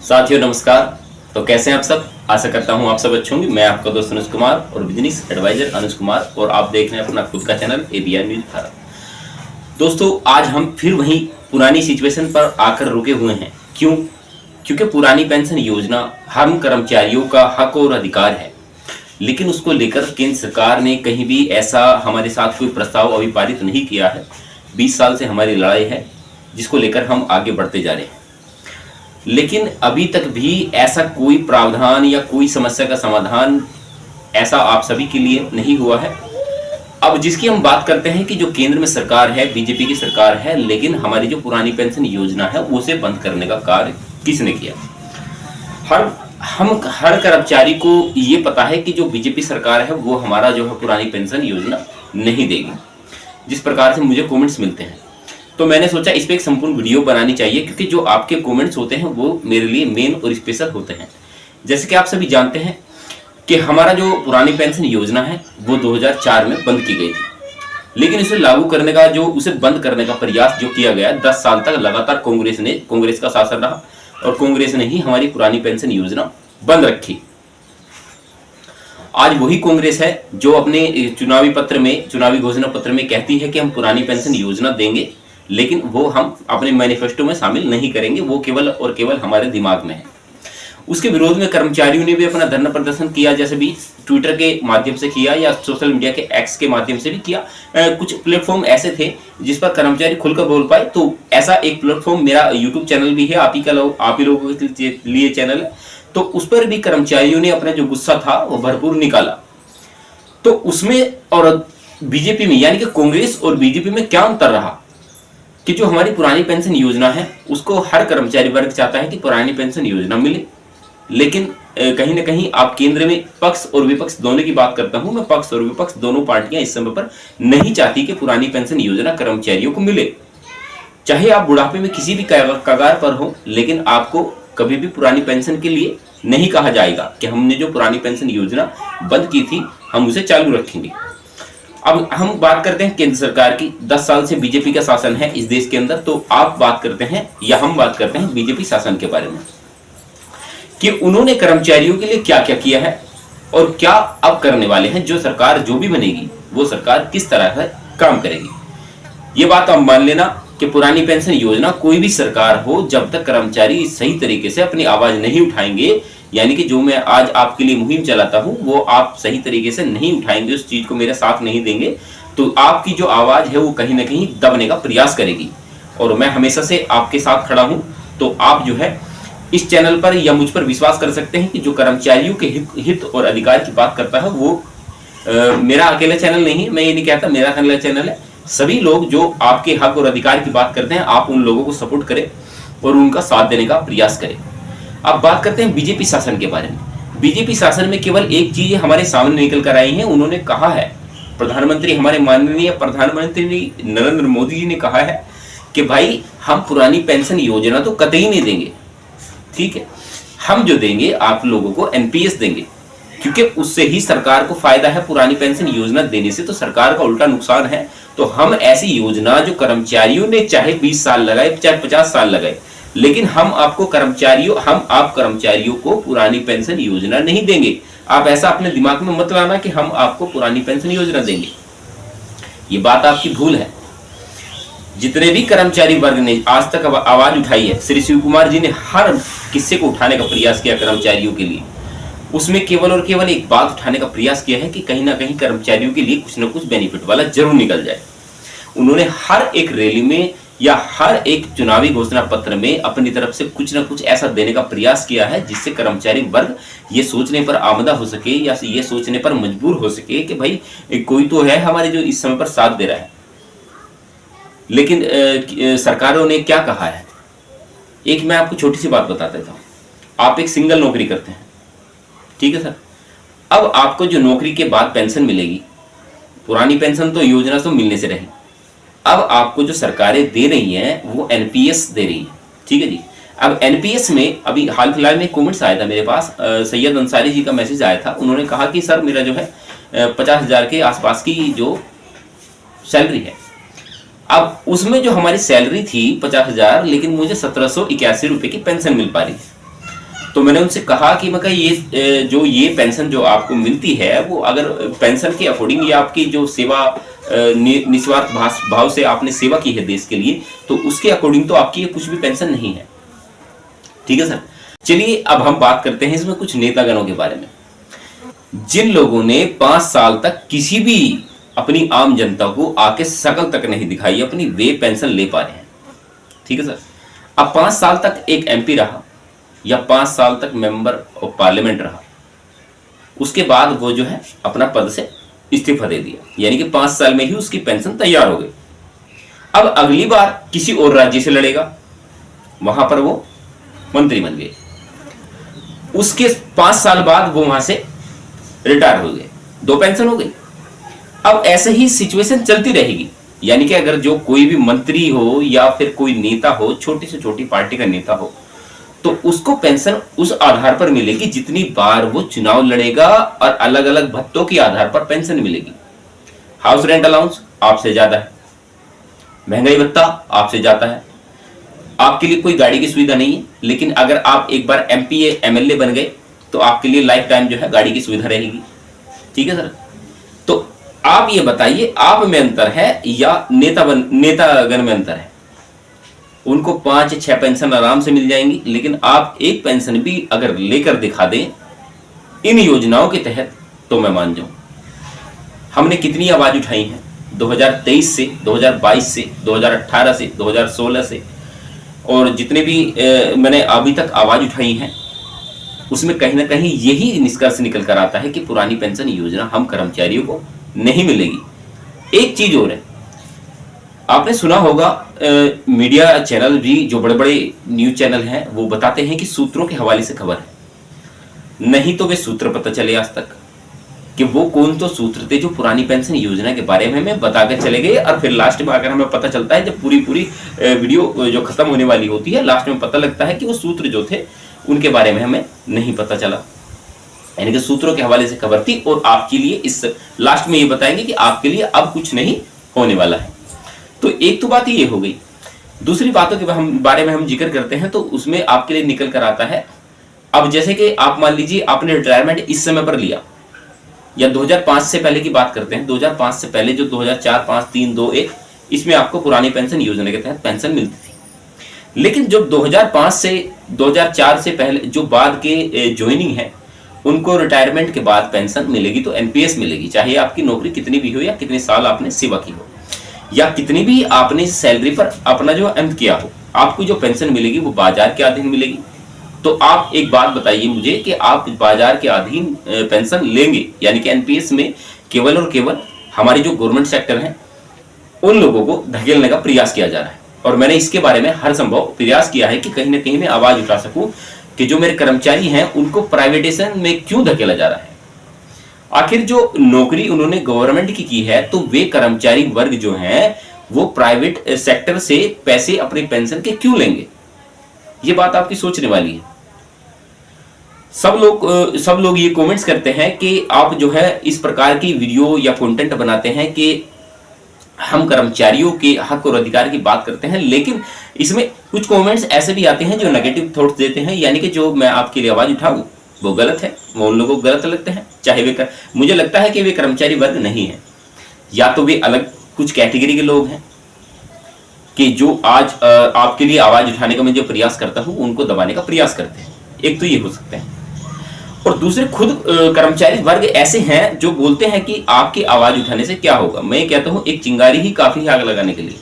साथियों नमस्कार। तो कैसे हैं आप सब? आशा करता हूं आप सब अच्छे होंगे। मैं आपका दोस्त अनुज कुमार और बिजनेस एडवाइजर अनुज कुमार, और आप देख रहे हैं अपना खुद का चैनल एबीआर न्यूज भारत। दोस्तों, आज हम फिर वही पुरानी सिचुएशन पर आकर रुके हुए हैं। क्यों? क्योंकि पुरानी पेंशन योजना हम कर्मचारियों का हक और अधिकार है, लेकिन उसको लेकर केंद्र सरकार ने कहीं भी ऐसा हमारे साथ कोई प्रस्ताव अभी पारित नहीं किया है। 20 साल से हमारी लड़ाई है, जिसको लेकर हम आगे बढ़ते जा रहे हैं, लेकिन अभी तक भी ऐसा कोई प्रावधान या कोई समस्या का समाधान ऐसा आप सभी के लिए नहीं हुआ है। अब जिसकी हम बात करते हैं कि जो केंद्र में सरकार है, बीजेपी की सरकार है, लेकिन हमारी जो पुरानी पेंशन योजना है उसे बंद करने का कार्य किसने किया? हर कर्मचारी को ये पता है कि जो बीजेपी सरकार है वो हमारा जो है पुरानी पेंशन योजना नहीं देगी, जिस प्रकार से मुझे कमेंट्स मिलते हैं। तो मैंने सोचा इस पे एक संपूर्ण वीडियो बनानी चाहिए, क्योंकि जो आपके कमेंट्स होते हैं वो मेरे लिए मेन और स्पेशल होते हैं। जैसे कि आप सभी जानते हैं कि हमारा जो पुरानी पेंशन योजना है वो 2004 में बंद की गई थी, लेकिन इसे लागू करने का उसे बंद करने का प्रयास जो किया गया 10 साल तक लगातार कांग्रेस का शासन रहा, और कांग्रेस ने ही हमारी पुरानी पेंशन योजना बंद रखी। आज वही कांग्रेस है जो अपने चुनावी घोषणा पत्र में कहती है कि हम पुरानी पेंशन योजना देंगे, लेकिन वो हम अपने मैनिफेस्टो में शामिल नहीं करेंगे, वो केवल और केवल हमारे दिमाग में है। उसके विरोध में कर्मचारियों ने भी अपना धरना प्रदर्शन किया, जैसे भी ट्विटर के माध्यम से किया या सोशल मीडिया के एक्स के माध्यम से भी किया। कुछ प्लेटफॉर्म ऐसे थे जिस पर कर्मचारी खुलकर बोल पाए, तो ऐसा एक प्लेटफॉर्म मेरा यूट्यूब चैनल भी है, आप ही लोगों के लिए चैनल है, तो उस पर भी कर्मचारियों ने अपना जो गुस्सा था वो भरपूर निकाला। तो उसमें और बीजेपी में, यानी कि कांग्रेस और बीजेपी में क्या अंतर रहा कि जो हमारी पुरानी पेंशन योजना है उसको हर कर्मचारी वर्ग चाहता है कि पुरानी पेंशन योजना मिले, लेकिन कहीं ना कहीं आप केंद्र में पक्ष और विपक्ष दोनों की बात करता हूं मैं, पक्ष और विपक्ष दोनों पार्टियां इस समय पर नहीं चाहती कि पुरानी पेंशन योजना कर्मचारियों को मिले। चाहे आप बुढ़ापे में किसी भी कगार पर हो, लेकिन आपको कभी भी पुरानी पेंशन के लिए नहीं कहा जाएगा कि हमने जो पुरानी पेंशन योजना बंद की थी हम उसे चालू रखेंगे। अब हम बात करते हैं केंद्र सरकार की। 10 साल से बीजेपी का शासन है इस देश के अंदर, तो आप बात करते हैं या हम बात करते हैं बीजेपी शासन के बारे में कि उन्होंने कर्मचारियों के लिए क्या क्या किया है और क्या अब करने वाले हैं। जो सरकार जो भी बनेगी वो सरकार किस तरह से काम करेगी, ये बात आप मान लेना कि पुरानी पेंशन योजना कोई भी सरकार हो, जब तक कर्मचारी सही तरीके से अपनी आवाज नहीं उठाएंगे, यानी कि जो मैं आज आपके लिए मुहिम चलाता हूं वो आप सही तरीके से नहीं उठाएंगे, उस चीज को मेरा साथ नहीं देंगे, तो आपकी जो आवाज है वो कहीं ना कहीं दबने का प्रयास करेगी। और मैं हमेशा से आपके साथ खड़ा हूं, तो आप जो है इस चैनल पर या मुझ पर विश्वास कर सकते हैं कि जो कर्मचारियों के हित और अधिकार की बात करता है वो मेरा अकेला चैनल नहीं है। मैं ये नहीं कहता मेरा अकेला चैनल है। सभी लोग जो आपके हक और अधिकार की बात करते हैं, आप उन लोगों को सपोर्ट करें और उनका साथ देने का प्रयास करें। अब बात करते हैं बीजेपी शासन के बारे में। बीजेपी शासन में केवल एक चीज हमारे सामने निकल कर आई है। उन्होंने कहा है, प्रधानमंत्री हमारे माननीय प्रधानमंत्री नरेंद्र मोदी जी ने कहा है कि भाई हम पुरानी पेंशन योजना तो कतई नहीं देंगे, ठीक है, हम जो देंगे आप लोगों को एनपीएस देंगे, क्योंकि उससे ही सरकार को फायदा है। पुरानी पेंशन योजना देने से तो सरकार का उल्टा नुकसान है। तो हम ऐसी योजना जो कर्मचारियों ने चाहे 20 साल लगाए चाहे 50 साल लगाए, लेकिन हम आप कर्मचारियों को पुरानी पेंशन योजना नहीं देंगे। आप ऐसा अपने दिमाग में मत लाना कि हम आपको पुरानी पेंशन योजना देंगे, ये बात आपकी भूल है। जितने भी कर्मचारी वर्ग ने आज तक आवाज उठाई है, श्री शिव कुमार जी ने हर किस्से को उठाने का प्रयास किया कर्मचारियों के लिए, उसमें केवल और केवल एक बात उठाने का प्रयास किया है कि कहीं ना कहीं कर्मचारियों के लिए कुछ ना कुछ बेनिफिट वाला जरूर निकल जाए। उन्होंने हर एक रैली में या हर एक चुनावी घोषणा पत्र में अपनी तरफ से कुछ ना कुछ ऐसा देने का प्रयास किया है जिससे कर्मचारी वर्ग ये सोचने पर आमदा हो सके या ये सोचने पर मजबूर हो सके कि भाई कोई तो है हमारे जो इस समय पर साथ दे रहा है। लेकिन सरकारों ने क्या कहा है, एक मैं आपको छोटी सी बात बता देता हूं। आप एक सिंगल नौकरी करते हैं, ठीक है सर, अब आपको जो नौकरी के बाद पेंशन मिलेगी, पुरानी पेंशन तो योजना तो मिलने से रही, अब आपको जो सरकारें दे रही हैं वो एनपीएस दे रही है, ठीक है जी। अब एनपीएस में अभी हाल फिलहाल में कमेंट्स आया था मेरे पास, सैयद अंसारी जी का मैसेज आया था। उन्होंने कहा कि सर मेरा जो है 50,000 के आसपास की जो सैलरी है, अब उसमें जो हमारी सैलरी थी 50,000, लेकिन मुझे 1781 रुपए की पेंशन मिल पा रही है। तो मैंने उनसे कहा कि मैं ये पेंशन जो आपको मिलती है, वो अगर पेंशन के अकॉर्डिंग या आपकी जो सेवा निस्वार्थ भाव से आपने सेवा की है देश के लिए, तो उसके अकॉर्डिंग तो आपकी ये कुछ भी पेंशन नहीं है। ठीक है सर। चलिए अब हम बात करते हैं इसमें कुछ नेतागणों के बारे में, जिन लोगों ने 5 साल तक किसी भी अपनी आम जनता को आके शकल तक नहीं दिखाई अपनी, वे पेंशन ले पा रहे हैं। ठीक है सर। अब 5 साल तक एक एमपी रहा या 5 साल तक मेंबर ऑफ पार्लियामेंट रहा, उसके बाद वो जो है अपना पद से इस्तीफा दे दिया, यानी कि 5 साल में ही उसकी पेंशन तैयार हो गई। अब अगली बार किसी और राज्य से लड़ेगा, वहां पर वो मंत्री बन गए, उसके 5 साल बाद वो वहां से रिटायर हो गए, 2 पेंशन हो गई। अब ऐसे ही सिचुएशन चलती रहेगी, यानी कि अगर जो कोई भी मंत्री हो या फिर कोई नेता हो, छोटी से छोटी पार्टी का नेता हो, तो उसको पेंशन उस आधार पर मिलेगी जितनी बार वो चुनाव लड़ेगा, और अलग अलग भत्तों के आधार पर पेंशन मिलेगी। हाउस रेंट अलाउंस आपसे ज्यादा है, महंगाई भत्ता आपसे ज्यादा है, आपके लिए कोई गाड़ी की सुविधा नहीं है, लेकिन अगर आप एक बार एमपी एमएलए बन गए तो आपके लिए लाइफ टाइम जो है गाड़ी की सुविधा रहेगी। ठीक है सर। तो आप ये बताइए, आप में अंतर है या नेतागण में अंतर है? उनको 5-6 पेंशन आराम से मिल जाएंगी, लेकिन आप एक पेंशन भी अगर लेकर दिखा दें इन योजनाओं के तहत, तो मैं मान जाऊं। हमने कितनी आवाज उठाई है 2023 से, 2022 से, 2018 से, 2016 से, और जितने भी मैंने अभी तक आवाज उठाई है, उसमें कहीं ना कहीं यही निष्कर्ष निकल कर आता है कि पुरानी पेंशन योजना हम कर्मचारियों को नहीं मिलेगी। एक चीज और है, आपने सुना होगा मीडिया चैनल भी, जो बड़े बड़े न्यूज चैनल हैं, वो बताते हैं कि सूत्रों के हवाले से खबर है। नहीं तो वे सूत्र पता चले आज तक कि वो कौन तो सूत्र थे जो पुरानी पेंशन योजना के बारे में हमें बताकर चले गए, और फिर लास्ट में आकर हमें पता चलता है, जब पूरी वीडियो जो खत्म होने वाली होती है, लास्ट में पता लगता है कि वो सूत्र जो थे उनके बारे में हमें नहीं पता चला। यानी कि सूत्रों के हवाले से खबर थी, और आपके लिए इस लास्ट में ये बताएंगे कि आपके लिए अब कुछ नहीं होने वाला है। तो एक तो बात ये हो गई। दूसरी बातों के बारे में हम जिक्र करते हैं, तो उसमें आपके लिए निकल कर आता है, अब जैसे कि आप मान लीजिए आपने रिटायरमेंट इस समय पर लिया, या 2005 से पहले की बात करते हैं, 2005 से पहले जो 2004, 5, 3, 2, 1, इसमें आपको पुरानी पेंशन योजना के तहत पेंशन मिलती थी। लेकिन जब 2005 से 2004 से पहले जो बाद के ज्वाइनिंग है, उनको रिटायरमेंट के बाद पेंशन मिलेगी तो एनपीएस मिलेगी, चाहे आपकी नौकरी कितनी भी हो, या कितने साल आपने सेवा की हो, या कितनी भी आपने सैलरी पर अपना जो एम किया हो, आपको जो पेंशन मिलेगी वो बाजार के अधीन मिलेगी। तो आप एक बात बताइए मुझे कि आप बाजार के अधीन पेंशन लेंगे, यानी कि एनपीएस में केवल और केवल हमारे जो गवर्नमेंट सेक्टर हैं उन लोगों को धकेलने का प्रयास किया जा रहा है। और मैंने इसके बारे में हर संभव प्रयास किया है कि कहीं ना कहीं मैं आवाज उठा सकूं कि जो मेरे कर्मचारी हैं उनको प्राइवेटाइजेशन में क्यों धकेला जा रहा है। आखिर जो नौकरी उन्होंने गवर्नमेंट की है, तो वे कर्मचारी वर्ग जो हैं वो प्राइवेट सेक्टर से पैसे अपने पेंशन के क्यों लेंगे? ये बात आपकी सोचने वाली है। सब लोग ये कमेंट्स करते हैं कि आप जो है इस प्रकार की वीडियो या कंटेंट बनाते हैं कि हम कर्मचारियों के हक और अधिकार की बात करते हैं, लेकिन इसमें कुछ कमेंट्स ऐसे भी आते हैं जो नेगेटिव थॉट्स देते हैं, यानी कि जो मैं आपके लिए आवाज उठाऊं वो गलत है, वो उन लोगों को गलत लगते हैं, चाहे वे मुझे लगता है कि वे कर्मचारी वर्ग नहीं है, या तो वे अलग कुछ कैटेगरी के लोग हैं कि जो आज आपके लिए आवाज उठाने का मैं जो प्रयास करता हूं उनको दबाने का प्रयास करते हैं। एक तो ये हो सकते हैं, और दूसरे खुद कर्मचारी वर्ग ऐसे हैं जो बोलते हैं कि आपकी आवाज उठाने से क्या होगा। मैं कहता हूं एक चिंगारी ही काफी है आग लगाने के लिए।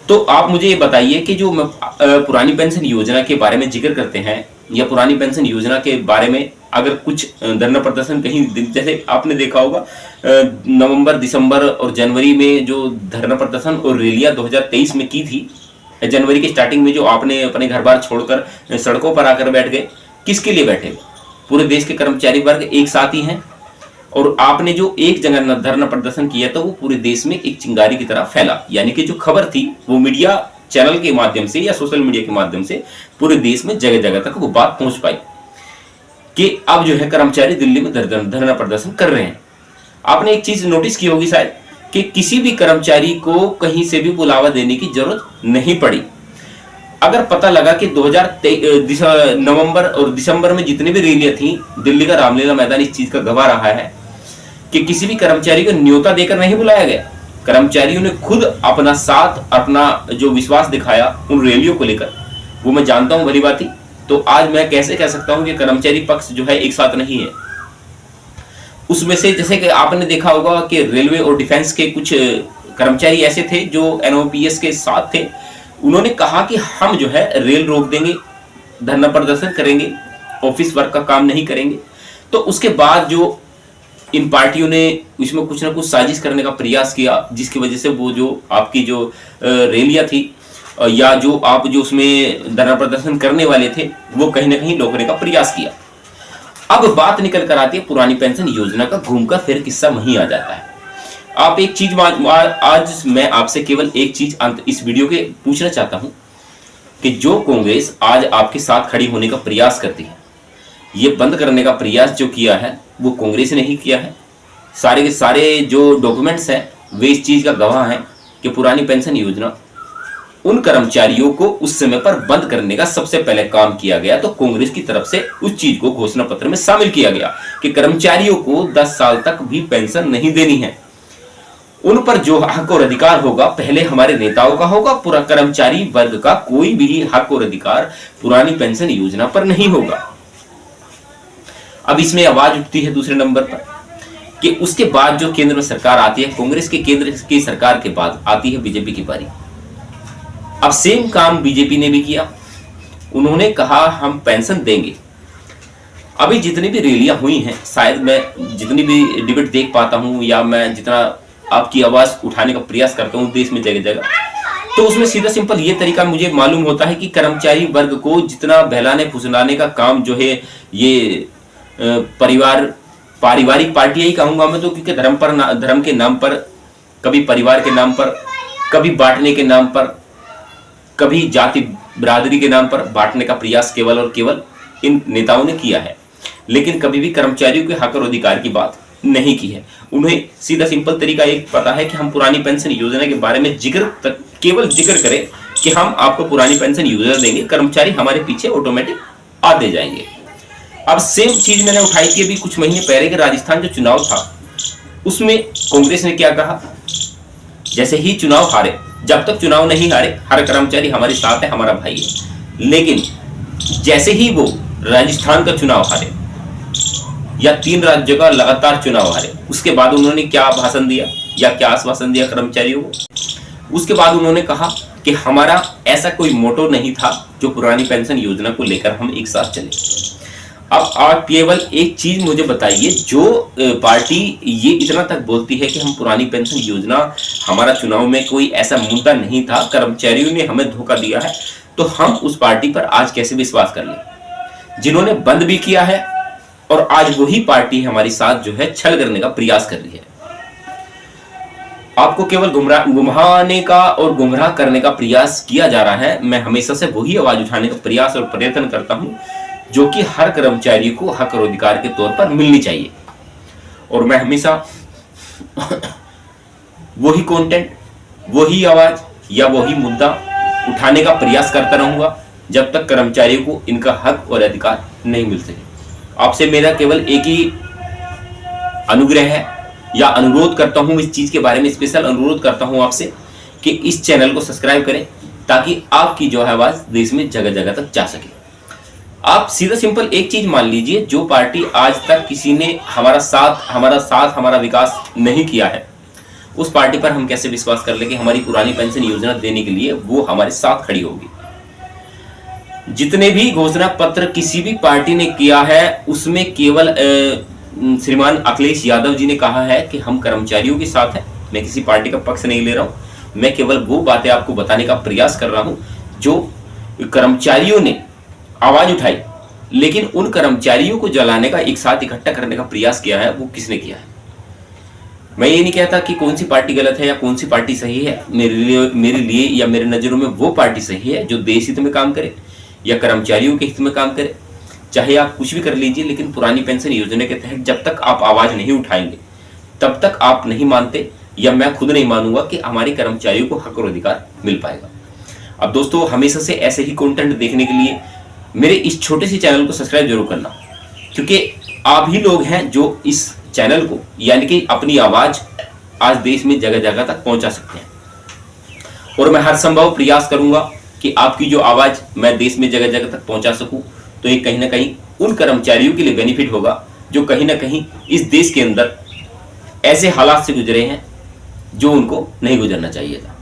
तो आप मुझे ये बताइए कि जो पुरानी पेंशन योजना के बारे में जिक्र करते हैं, या पुरानी पेंशन योजना के बारे में अगर कुछ धरना प्रदर्शन कहीं, जैसे आपने देखा होगा नवंबर, दिसंबर और जनवरी में जो धरना प्रदर्शन और रैलियां 2023 में की थी, जनवरी की स्टार्टिंग में जो आपने अपने घर बार छोड़कर सड़कों पर आकर बैठ गए, किसके लिए बैठे? पूरे देश के कर्मचारी वर्ग एक साथ ही हैं, और आपने जो एक जगह धरना प्रदर्शन किया था वो पूरे देश में एक चिंगारी की तरह फैला, यानी कि जो खबर थी वो मीडिया चैनल के माध्यम से या सोशल मीडिया के माध्यम से पूरे देश में जगह जगह तक वो बात पहुंच पाई कि अब जो है कर्मचारी दिल्ली में धरना प्रदर्शन कर रहे हैं। आपने एक चीज नोटिस की होगी शायद कि किसी भी कर्मचारी को कहीं से भी बुलावा देने की जरूरत नहीं पड़ी। अगर पता लगा कि 2023 नवंबर और दिसंबर में जितनी भी रैलियां थी, दिल्ली का रामलीला मैदान इस चीज का गवाह रहा है कि किसी भी कर्मचारी को न्योता देकर नहीं बुलाया गया। कर्मचारियों ने खुद अपना साथ, अपना जो विश्वास दिखाया उन रैलियों को लेकर, वो मैं जानता हूं भली बात ही। तो आज मैं कैसे कह सकता हूं कि कर्मचारी पक्ष जो है एक साथ नहीं है। उसमें से जैसे कि आपने देखा होगा कि रेलवे और डिफेंस के कुछ कर्मचारी ऐसे थे जो एनओपीएस के साथ थे। उन्होंने कहा कि हम जो है रेल रोक देंगे, धरना प्रदर्शन करेंगे, ऑफिस वर्क का काम नहीं करेंगे। तो उसके बाद जो इन पार्टियों ने इसमें कुछ ना कुछ साजिश करने का प्रयास किया, जिसकी वजह से वो जो आपकी जो रैलियां थी या जो आप जो उसमें धरना प्रदर्शन करने वाले थे, वो कहीं ना कहीं रोकने का प्रयास किया। अब बात निकल कर आती है पुरानी पेंशन योजना का, घूमकर फिर किस्सा वहीं आ जाता है। आप एक चीज आज मैं आपसे केवल एक चीज इस वीडियो के पूछना चाहता हूं कि जो कांग्रेस आज आपके साथ खड़ी होने का प्रयास करती है, ये बंद करने का प्रयास जो किया है वो कांग्रेस ने ही किया है। सारे के सारे जो डॉक्यूमेंट्स हैं वे इस चीज का गवाह हैं कि पुरानी पेंशन योजना उन कर्मचारियों को उस समय पर बंद करने का सबसे पहले काम किया गया। तो कांग्रेस की तरफ से उस चीज को घोषणा पत्र में शामिल किया गया कि कर्मचारियों को 10 साल तक भी पेंशन नहीं देनी है। उन पर जो हक और अधिकार होगा पहले हमारे नेताओं का होगा, पूरा कर्मचारी वर्ग का कोई भी हक और अधिकार पुरानी पेंशन योजना पर नहीं होगा। अब इसमें आवाज उठती है दूसरे नंबर पर कि उसके बाद जो केंद्र में सरकार आती है, कांग्रेस के केंद्र की सरकार के बाद आती है बीजेपी की पारी। अब सेम काम बीजेपी ने भी किया, उन्होंने कहा हम पेंशन देंगे। अभी जितनी भी रैलियां हुई हैं, शायद मैं जितनी भी डिबेट देख पाता हूं या मैं जितना आपकी आवाज उठाने का प्रयास करता हूं देश में जगह जगह, तो उसमें सीधा सिंपल ये तरीका मुझे मालूम होता है कि कर्मचारी वर्ग को जितना बहलाने फुसलाने का काम जो है ये पारिवारिक पार्टियां ही कहूंगा मैं तो, क्योंकि धर्म के नाम पर, कभी परिवार के नाम पर, कभी बांटने के नाम पर, कभी जाति बिरादरी के नाम पर बांटने का प्रयास केवल और केवल इन नेताओं ने किया है, लेकिन कभी भी कर्मचारियों के हक और अधिकार की बात नहीं की है। उन्हें सीधा सिंपल तरीका एक पता है कि हम पुरानी पेंशन योजना के बारे में केवल जिक्र करें कि हम आपको पुरानी पेंशन योजना देंगे, कर्मचारी हमारे पीछे ऑटोमेटिक आते जाएंगे। अब सेम चीज मैंने उठाई थी अभी कुछ महीने पहले के राजस्थान जो चुनाव था, उसमें कांग्रेस ने क्या कहा, जैसे ही चुनाव हारे, जब तक चुनाव नहीं हारे हर कर्मचारी हमारे साथ है, हमारा भाई है। लेकिन जैसे ही वो राजस्थान का चुनाव हारे या 3 राज्यों का लगातार चुनाव हारे, उसके बाद उन्होंने क्या भाषण दिया या क्या आश्वासन दिया कर्मचारियों को? उसके बाद उन्होंने कहा कि हमारा ऐसा कोई मोटो नहीं था जो पुरानी पेंशन योजना को लेकर हम एक साथ चले। अब आप केवल एक चीज मुझे बताइए, जो पार्टी ये इतना तक बोलती है कि हम पुरानी पेंशन योजना, हमारा चुनाव में कोई ऐसा मुद्दा नहीं था, कर्मचारियों ने हमें धोखा दिया है, तो हम उस पार्टी पर आज कैसे विश्वास कर लें जिन्होंने बंद भी किया है और आज वही पार्टी हमारे साथ जो है छल करने का प्रयास कर रही है। आपको केवल गुमराने का और गुमराह करने का प्रयास किया जा रहा है। मैं हमेशा से वही आवाज उठाने का प्रयास और प्रयत्न करता हूं जो कि हर कर्मचारी को हक और अधिकार के तौर पर मिलनी चाहिए, और मैं हमेशा वही कंटेंट, वही आवाज या वही मुद्दा उठाने का प्रयास करता रहूंगा जब तक कर्मचारियों को इनका हक और अधिकार नहीं मिल सके। आपसे मेरा केवल एक ही अनुग्रह है या अनुरोध करता हूं, इस चीज के बारे में स्पेशल अनुरोध करता हूं आपसे कि इस चैनल को सब्सक्राइब करें ताकि आपकी जो है आवाज देश में जगह जगह तक जा सके। आप सीधा सिंपल एक चीज मान लीजिए, जो पार्टी आज तक किसी ने हमारा विकास नहीं किया है, उस पार्टी पर हम कैसे विश्वास कर ले कि हमारी पुरानी पेंशन योजना देने के लिए वो हमारे साथ खड़ी होगी। जितने भी घोषणा पत्र किसी भी पार्टी ने किया है उसमें केवल श्रीमान अखिलेश यादव जी ने कहा है कि हम कर्मचारियों के साथ हैं। मैं किसी पार्टी का पक्ष नहीं ले रहा हूं, मैं केवल वो बातें आपको बताने का प्रयास कर रहा हूं जो कर्मचारियों ने आवाज उठाई, लेकिन उन कर्मचारियों को जलाने का, एक साथ इकट्ठा करने का प्रयास किया है, वो किसने किया है। मैं ये नहीं कहता कि कौन सी पार्टी गलत है या कौन सी पार्टी सही है। मेरे लिए या मेरे नजरों में वो पार्टी सही है जो देश हित में काम करे या कर्मचारियों के हित में काम करे। चाहे आप कुछ भी कर लीजिए, लेकिन पुरानी पेंशन योजना के तहत जब तक आप आवाज नहीं उठाएंगे तब तक आप नहीं मानते या मैं खुद नहीं मानूंगा कि हमारे कर्मचारियों को हक और अधिकार मिल पाएगा। अब दोस्तों हमेशा से ऐसे ही कंटेंट देखने के लिए मेरे इस छोटे से चैनल को सब्सक्राइब जरूर करना, क्योंकि आप ही लोग हैं जो इस चैनल को यानी कि अपनी आवाज आज देश में जगह जगह तक पहुंचा सकते हैं। और मैं हर संभव प्रयास करूंगा कि आपकी जो आवाज मैं देश में जगह जगह तक पहुंचा सकूं, तो ये कहीं ना कहीं उन कर्मचारियों के लिए बेनिफिट होगा जो कहीं ना कहीं इस देश के अंदर ऐसे हालात से गुजरे हैं जो उनको नहीं गुजरना चाहिए था।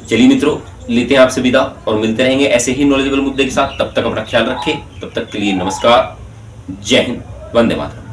चलिए मित्रों, लेते हैं आपसे विदा और मिलते रहेंगे ऐसे ही नॉलेजेबल मुद्दे के साथ। तब तक अपना ख्याल रखें। तब तक के लिए नमस्कार, जय हिंद, वंदे मातरम।